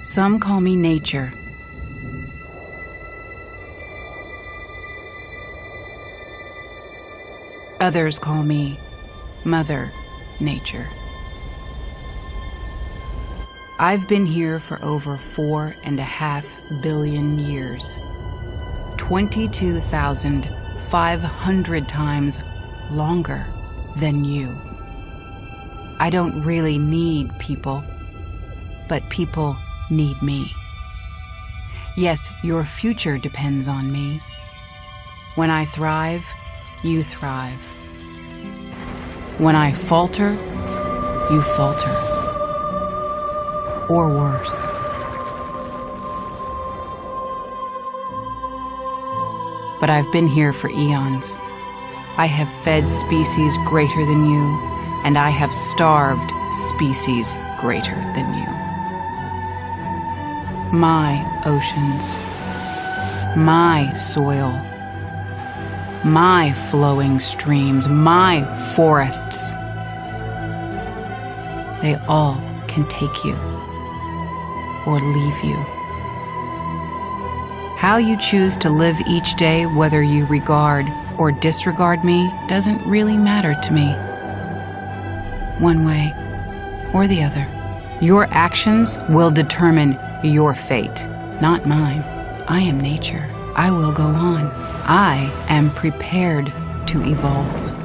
Some call me nature. Others call me Mother Nature. I've been here for over 4.5 billion years. 22,500 times longer than you. I don't really need people, but people need me. Yes, your future depends on me. When I thrive, you thrive. When I falter, you falter. Or worse. But I've been here for eons. I have fed species greater than you, and I have starved species greater than you. My oceans, my soil, my flowing streams, my forests, they all can take you or leave you. How you choose to live each day, whether you regard or disregard me, doesn't really matter to me. One way or the other. Your actions will determine your fate, not mine. I am nature. I will go on. I am prepared to evolve.